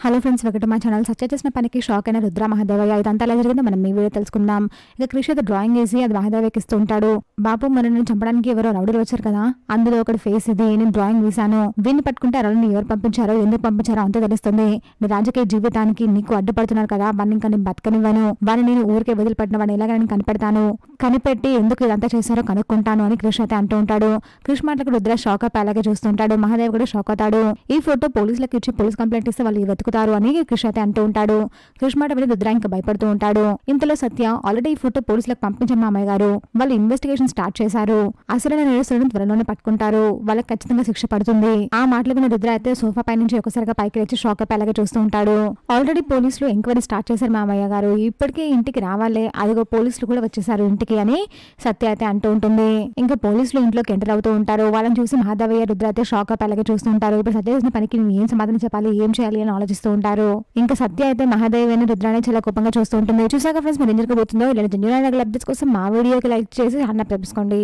Hello friends, welcome to my channel. Satya చేసిన పనికి shock అయిన రుద్ర మహాదేవయ్య. ఇదంతా ఎలా జరిగిందో మనం ఈ వీడియో తెలుసుకుందాం. ఇక క్రిష్ అయితే డ్రాయింగ్ వేసి అది మహాదేవయ్యకి ఇస్తూ ఉంటాడు. బాబు, మరి నేను చంపడానికి ఎవరో రౌడీలు వచ్చారు కదా, అందులో ఒకటి ఫేస్ ఇది, నేను డ్రాయింగ్ వేశాను. వీడిని పట్టుకుంటే రౌడీని ఎవరు పంపించారో, ఎందుకు పంపించారో అంతే తెలుస్తుంది. నీ రాజకీయ జీవితానికి నీకు అడ్డుపడుతున్నారు కదా, వాడిని ఇంకా నేను బతకనివ్వను, వాడిని నేను ఊరికే వదిలిపెట్టిన వాడిని ఎలాగ నేను కనిపెడతాను, కనిపెట్టి ఎందుకు ఇదంతా చేశారో కనుక్కుంటాను అని క్రిష్ అయితే అంటూ ఉంటాడు. క్రిష్ మాటలకు రుద్ర షాక్ అప్ అలాగే చూస్తుంటాడు. మహాదేవ్ కూడా షాక్ అవుతాడు. ఈ ఫోటో పోలీసులకు ఇచ్చి పోలీస్ కంప్లైంట్ ఇస్తే వాళ్ళు వెతుకుతారు అని క్రిష్ అయితే అంటూ ఉంటాడు. క్రిష్ మాట విని రుద్ర ఇంకా భయపడుతూ ఉంటాడు. ఇంతలో సత్య, ఆల్రెడీ ఈ ఫోటో పోలీసులకు పంపించాను మామయ్య గారు, వాళ్ళు ఇన్వెస్టిగేషన్ స్టార్ట్ చేశారు, అసలైన నేరస్తులను త్వరలోనే పట్టుకుంటారు, వాళ్ళకి ఖచ్చితంగా శిక్ష పడుతుంది. ఆ మాటలు విని రుద్ర అయితే సోఫా పై నుంచి ఒకసారిగా పైకి లేచి షాక్ అప్ అలాగే చూస్తూ ఉంటాడు. ఆల్రెడీ పోలీసులు ఎంక్వైరీ స్టార్ట్ చేశారు మామయ్య గారు, ఇప్పటికే ఇంటికి రావాలే, అదిగో పోలీసులు కూడా వచ్చేసారు ఇంటికి అని సత్య అయితే అంటూ ఉంటుంది. ఇంకా పోలీసులు ఇంట్లోకి ఎంటర్ అవుతూ ఉంటారు. వాళ్ళని చూసి మహాదేవయ్య, రుద్ర అయితే షాక్ అప్ అలాగే చూస్తూ ఉంటారు. ఇప్పుడు సత్య చేసిన పనికి ఏం సమాధానం చెప్పాలి, ఏం చేయాలి అని ఆలోచిస్తూ ఉంటారు. ఇంకా సత్య అయితే మహాదేవయ్యని రుద్రాన్ని చాలా కోపంగా చూస్తూ ఉంటుంది. చూసాక ఫ్రెండ్స్, మరి ఏం జరగబోతుందో ఇలాంటి జెన్యూన్ అప్డేట్స్ కోసం మా వీడియోకి లైక్ చేసి హండ్రెడ్ పెట్టుకోండి.